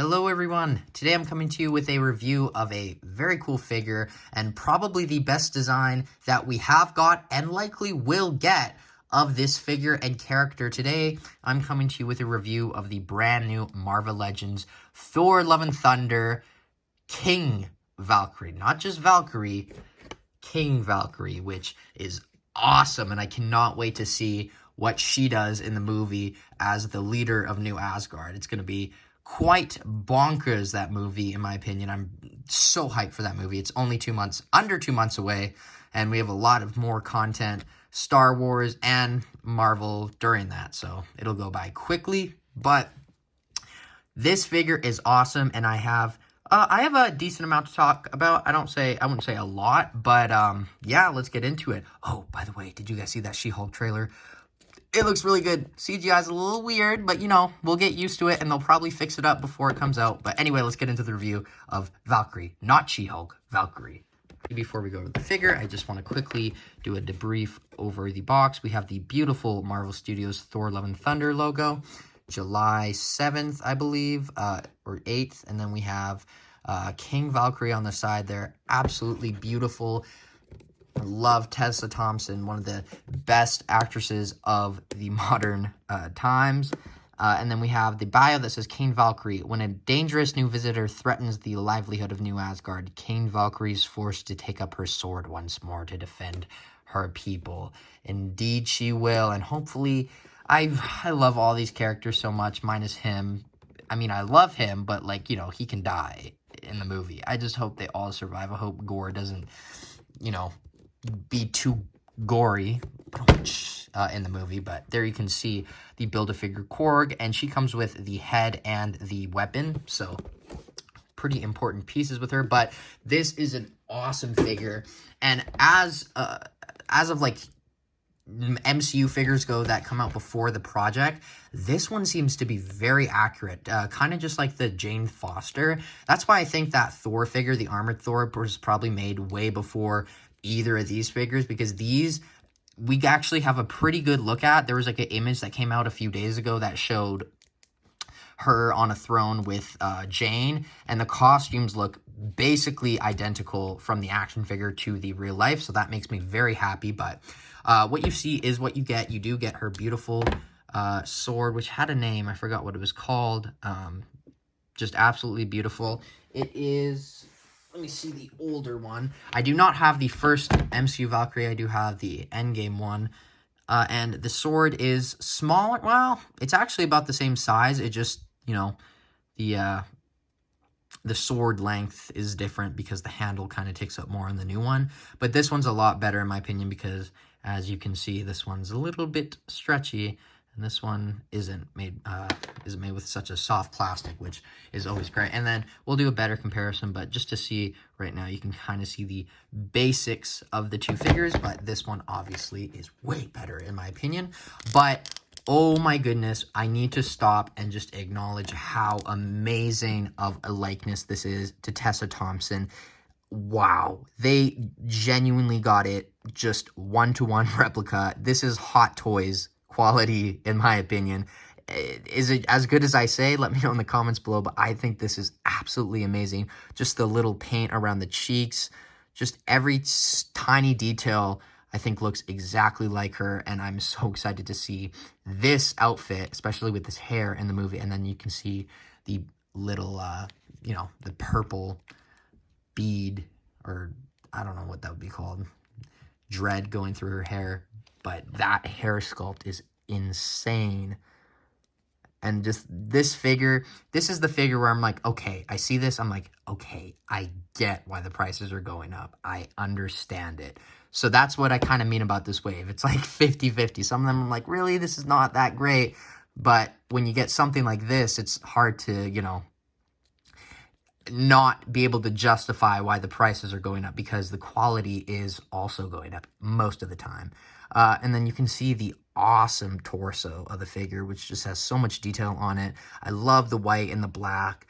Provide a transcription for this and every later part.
Hello everyone, today I'm coming to you with a review of a very cool figure and probably the best design that we have got and likely will get of this figure and character. Today I'm coming to you with a review of the brand new Marvel Legends Thor Love and Thunder King Valkyrie. Not just Valkyrie, King Valkyrie, which is awesome, and I cannot wait to see what she does in the movie as the leader of New Asgard. It's going to be quite bonkers, that movie, in my opinion. I'm so hyped for that movie. It's only under 2 months away, and we have a lot of more content, Star Wars and Marvel during that, so it'll go by quickly. But this figure is awesome, and I have a decent amount to talk about. I wouldn't say a lot, but yeah, let's get into it. Oh, by the way, did you guys see that She-Hulk trailer? It looks really good. CGI's a little weird, but, you know, we'll get used to it, and they'll probably fix it up before it comes out. But anyway, let's get into the review of Valkyrie. Not She-Hulk, Valkyrie. Before we go over the figure, I just want to quickly do a debrief over the box. We have the beautiful Marvel Studios Thor Love and Thunder logo. July 7th, I believe, or 8th. And then we have King Valkyrie on the side there. Absolutely beautiful. I love Tessa Thompson, one of the best actresses of the modern times. And then we have the bio that says, King Valkyrie. When a dangerous new visitor threatens the livelihood of New Asgard, King Valkyrie is forced to take up her sword once more to defend her people. Indeed, she will. And hopefully, I love all these characters so much, minus him. I mean, I love him, but, like, you know, he can die in the movie. I just hope they all survive. I hope gore doesn't, you know, be too gory in the movie. But there you can see the Build-A-Figure Korg, and she comes with the head and the weapon, so pretty important pieces with her. But this is an awesome figure, and as of like MCU figures go that come out before the project, this one seems to be very accurate, kind of just like the Jane Foster. That's why I think that Thor figure, the Armored Thor, was probably made way before either of these figures, because these we actually have a pretty good look at. There was like an image that came out a few days ago that showed her on a throne with Jane, and the costumes look basically identical from the action figure to the real life, so that makes me very happy. But what you see is what you get. You do get her beautiful sword, which had a name. I forgot what it was called. Just absolutely beautiful. It is... Let me see the older one. I do not have the first MCU Valkyrie. I do have the Endgame one. And the sword is smaller. Well, it's actually about the same size. It just, you know, the sword length is different because the handle kind of takes up more on the new one. But this one's a lot better in my opinion because, as you can see, this one's a little bit stretchy. And this one isn't made with such a soft plastic, which is always great. And then we'll do a better comparison, but just to see right now, you can kind of see the basics of the two figures, but this one obviously is way better in my opinion. But oh my goodness, I need to stop and just acknowledge how amazing of a likeness this is to Tessa Thompson. Wow, they genuinely got it just one-to-one replica. This is Hot Toys quality, in my opinion. Is it as good as I say? Let me know in the comments below, but I think this is absolutely amazing. Just the little paint around the cheeks, just every tiny detail, I think looks exactly like her, and I'm so excited to see this outfit, especially with this hair in the movie. And then you can see the little, you know, the purple bead, or I don't know what that would be called, dread going through her hair. But that hair sculpt is insane. And just this figure, this is the figure where I'm like, okay, I see this. I'm like, okay, I get why the prices are going up. I understand it. So that's what I kind of mean about this wave. It's like 50-50. Some of them I'm like, really, this is not that great. But when you get something like this, it's hard to, you know, not be able to justify why the prices are going up, because the quality is also going up most of the time. And then you can see the awesome torso of the figure, which just has so much detail on it. I love the white and the black.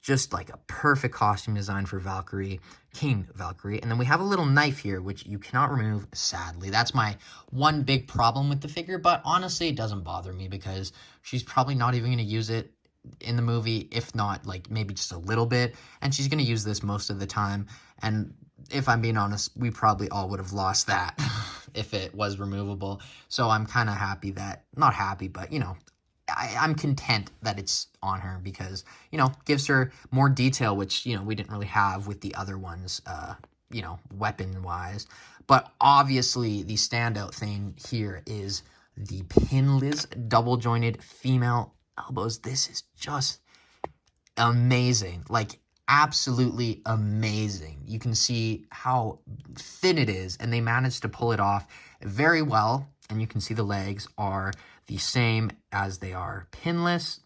Just like a perfect costume design for Valkyrie, King Valkyrie. And then we have a little knife here, which you cannot remove, sadly. That's my one big problem with the figure, but honestly, it doesn't bother me because she's probably not even going to use it in the movie, if not like maybe just a little bit, and she's going to use this most of the time. And if I'm being honest, we probably all would have lost that if it was removable. So I'm kind of happy that, not happy, but you know, I'm content that it's on her because, you know, gives her more detail, which, you know, we didn't really have with the other ones, you know, weapon-wise. But obviously, the standout thing here is the pinless, double-jointed female elbows. This is just amazing. Like, absolutely amazing. You can see how thin it is, and they managed to pull it off very well. And you can see the legs are the same as they are pinless.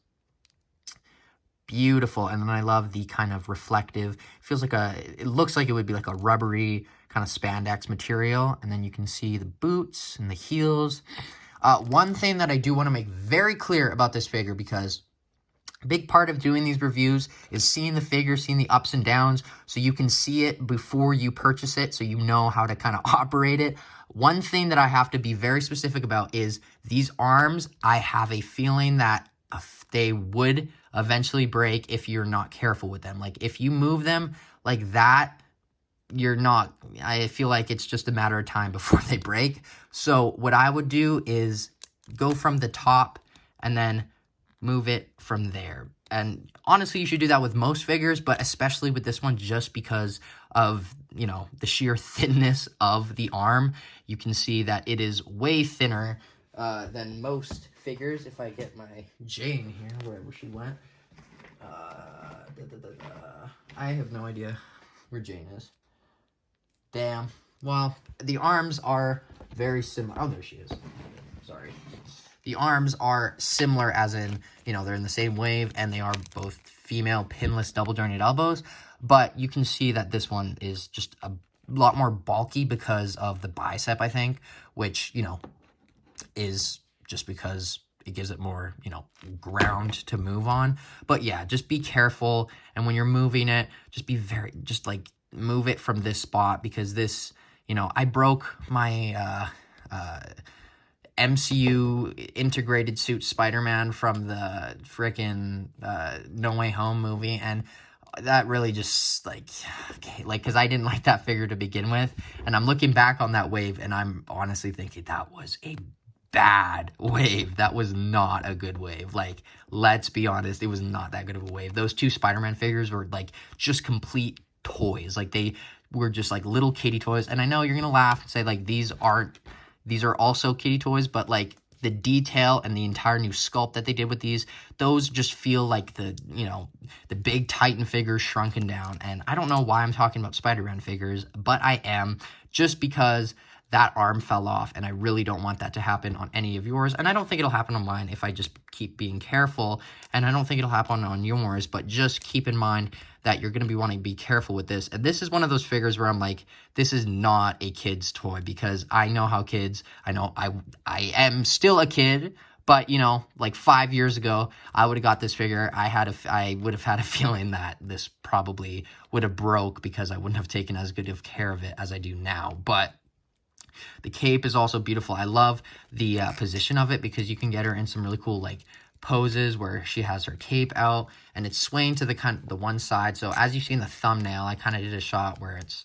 Beautiful. And then I love the kind of reflective, it looks like it would be like a rubbery kind of spandex material. And then you can see the boots and the heels. One thing that I do want to make very clear about this figure, because a big part of doing these reviews is seeing the figure, seeing the ups and downs, so you can see it before you purchase it, so you know how to kind of operate it. One thing that I have to be very specific about is these arms. I have a feeling that they would eventually break if you're not careful with them. Like, if you move them like that, I feel like it's just a matter of time before they break. So what I would do is go from the top and then move it from there. And honestly, you should do that with most figures, but especially with this one, just because of, you know, the sheer thinness of the arm. You can see that it is way thinner than most figures. If I get my Jane here, wherever she went. I have no idea where Jane is. Damn. Well, the arms are very similar. Oh, there she is. Sorry. The arms are similar, as in, you know, they're in the same wave, and they are both female pinless double-jointed elbows. But you can see that this one is just a lot more bulky because of the bicep, I think, which, you know, is just because it gives it more, you know, ground to move on. But yeah, just be careful. And when you're moving it, just like move it from this spot, because this, you know, I broke my MCU integrated suit Spider-Man from the frickin' No Way Home movie, and that really just, like, okay, like, because I didn't like that figure to begin with, and I'm looking back on that wave, and I'm honestly thinking that was a bad wave. That was not a good wave. Like, let's be honest, it was not that good of a wave. Those two Spider-Man figures were, like, just complete toys. Like, they were just, like, little kitty toys, and I know you're gonna laugh and say, like, these are also kitty toys, but like the detail and the entire new sculpt that they did with those just feel like the, you know, the big Titan figures shrunken down. And I don't know why I'm talking about Spider-Man figures, but I am, just because that arm fell off, and I really don't want that to happen on any of yours. And I don't think it'll happen on mine if I just keep being careful, and I don't think it'll happen on yours, but just keep in mind that you're going to be wanting to be careful with this. And this is one of those figures where I'm like, this is not a kid's toy, because I know how kids, I know I am still a kid, but, you know, like 5 years ago, I would have got this figure. I would have had a feeling that this probably would have broke, because I wouldn't have taken as good of care of it as I do now. But the cape is also beautiful. I love the position of it, because you can get her in some really cool, like, poses where she has her cape out and it's swaying to the one side. So as you see in the thumbnail, I kind of did a shot where it's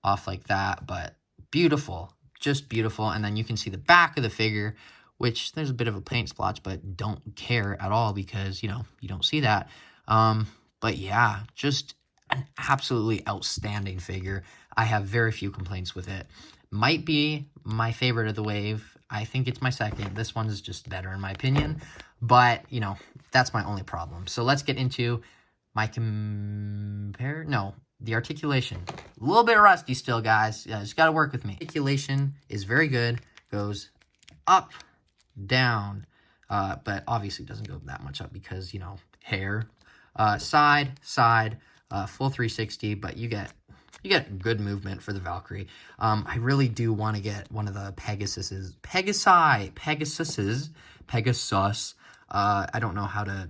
off like that, but beautiful, just beautiful. And then you can see the back of the figure, which there's a bit of a paint splotch, but don't care at all, because, you know, you don't see that. But yeah, just an absolutely outstanding figure. I have very few complaints with it. Might be my favorite of the wave. I think it's my second. This one is just better in my opinion. But, you know, that's my only problem. So let's get into my the articulation. A little bit rusty still, guys. Yeah, just got to work with me. Articulation is very good. Goes up, down, but obviously doesn't go that much up because, you know, hair. Side, full 360, but you get good movement for the Valkyrie. I really do want to get one of the Pegasus. I don't know how to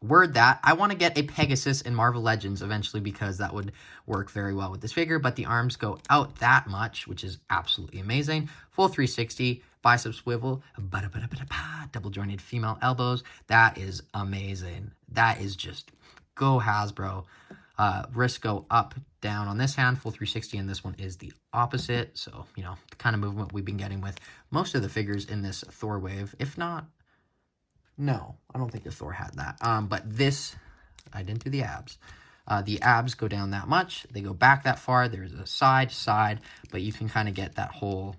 word that I want to get a Pegasus in Marvel Legends eventually, because that would work very well with this figure, but the arms go out that much, which is absolutely amazing. Full 360, bicep swivel, double jointed female elbows. That is amazing. That is just go Hasbro. Wrists go up, down on this hand, full 360, and this one is the opposite. So, you know, the kind of movement we've been getting with most of the figures in this Thor wave. If not, no, I don't think the Thor had that. But this, I didn't do the abs. The abs go down that much. They go back that far. There's a side to side, but you can kind of get that whole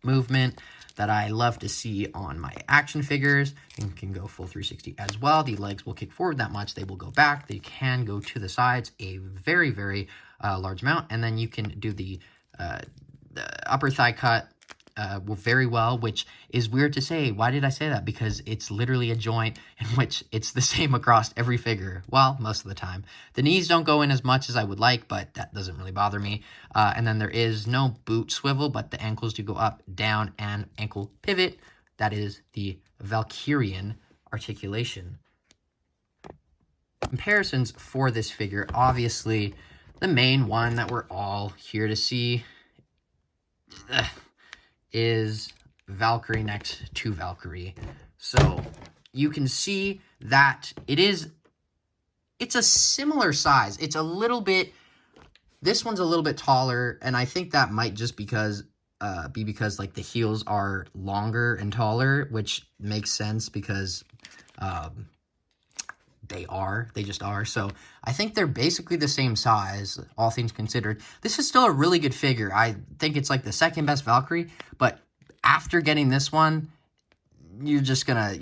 movement that I love to see on my action figures. You can go full 360 as well. The legs will kick forward that much. They will go back. They can go to the sides a very, very large amount. And then you can do the upper thigh cut very well, which is weird to say. Why did I say that? Because it's literally a joint in which it's the same across every figure. Well, most of the time. The knees don't go in as much as I would like, but that doesn't really bother me. And then there is no boot swivel, but the ankles do go up, down, and ankle pivot. That is the Valkyrian articulation. Comparisons for this figure, obviously, the main one that we're all here to see is Valkyrie next to Valkyrie. So you can see that it's a similar size. It's a little bit, this one's a little bit taller, and I think that might just be because like the heels are longer and taller, which makes sense because they just are. So I think they're basically the same size, all things considered. This is still a really good figure. I think it's like the second best Valkyrie, but after getting this one, you're gonna,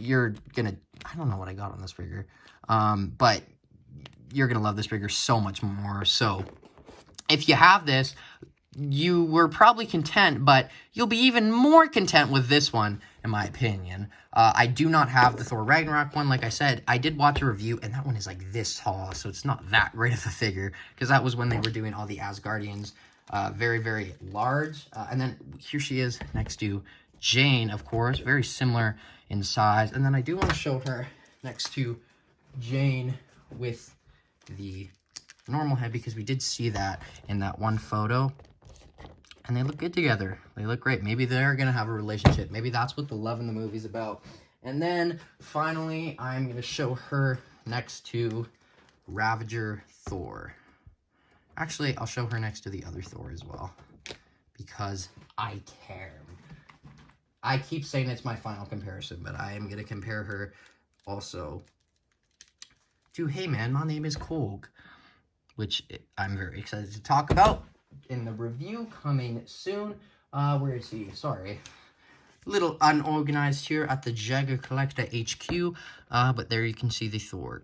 I don't know what I got on this figure, but you're gonna love this figure so much more. So if you have this, you were probably content, but you'll be even more content with this one, in my opinion. I do not have the Thor Ragnarok one. Like I said, I did watch a review, and that one is like this tall, so it's not that great of a figure, because that was when they were doing all the Asgardians, very, very large. And then here she is next to Jane, of course, very similar in size. And then I do want to show her next to Jane with the normal head, because we did see that in that one photo. And they look good together. They look great. Maybe they're going to have a relationship. Maybe that's what the love in the movie's about. And then, finally, I'm going to show her next to Ravager Thor. Actually, I'll show her next to the other Thor as well, because I care. I keep saying it's my final comparison, but I am going to compare her also to, hey man, my name is Kolg, which I'm very excited to talk about in the review coming soon. Where is he? Sorry. Little unorganized here at the Jagger Collector HQ, but there you can see the Thor.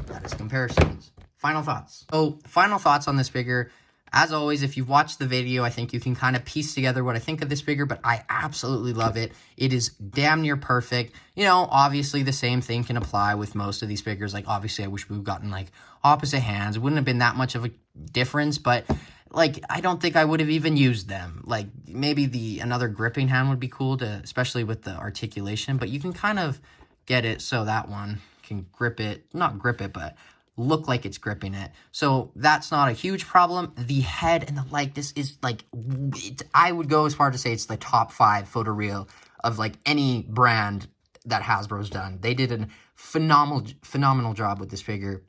That is comparisons. Final thoughts. Oh, final thoughts on this figure. As always, if you've watched the video, I think you can kind of piece together what I think of this figure, but I absolutely love it. It is damn near perfect. You know, obviously the same thing can apply with most of these figures. Like, obviously, I wish we've gotten, like, opposite hands. It wouldn't have been that much of a difference, but, like, I don't think I would have even used them. Like, maybe another gripping hand would be cool, especially with the articulation, but you can kind of get it so that one can grip it, not grip it, but look like it's gripping it. So that's not a huge problem. The head and the this is like, I would go as far to say it's the top 5 photoreal of like any brand that Hasbro's done. They did a phenomenal job with this figure.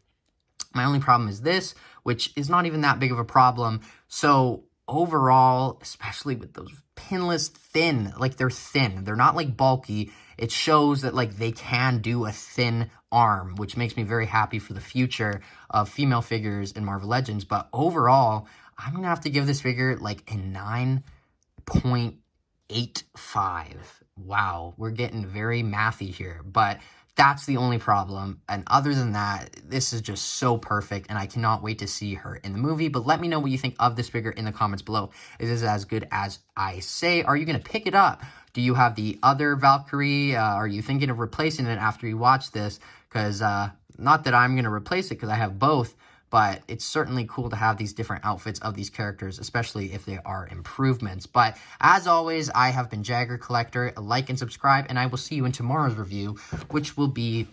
My only problem is this, which is not even that big of a problem. So overall, especially with those pinless thin, like they're thin, they're not like bulky. It shows that like they can do a thin arm, which makes me very happy for the future of female figures in Marvel Legends. But overall, I'm going to have to give this figure like a 9.85. Wow, we're getting very mathy here, but that's the only problem. And other than that, this is just so perfect, and I cannot wait to see her in the movie. But let me know what you think of this figure in the comments below. Is this as good as I say? Are you going to pick it up? Do you have the other Valkyrie? Are you thinking of replacing it after you watch this? Because not that I'm going to replace it, because I have both, but it's certainly cool to have these different outfits of these characters, especially if they are improvements. But as always, I have been Jagger Collector. Like and subscribe, and I will see you in tomorrow's review, which will be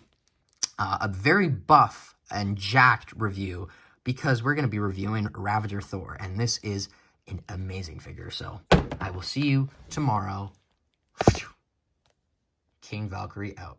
a very buff and jacked review, because we're going to be reviewing Ravager Thor, and this is an amazing figure. So I will see you tomorrow. King Valkyrie out.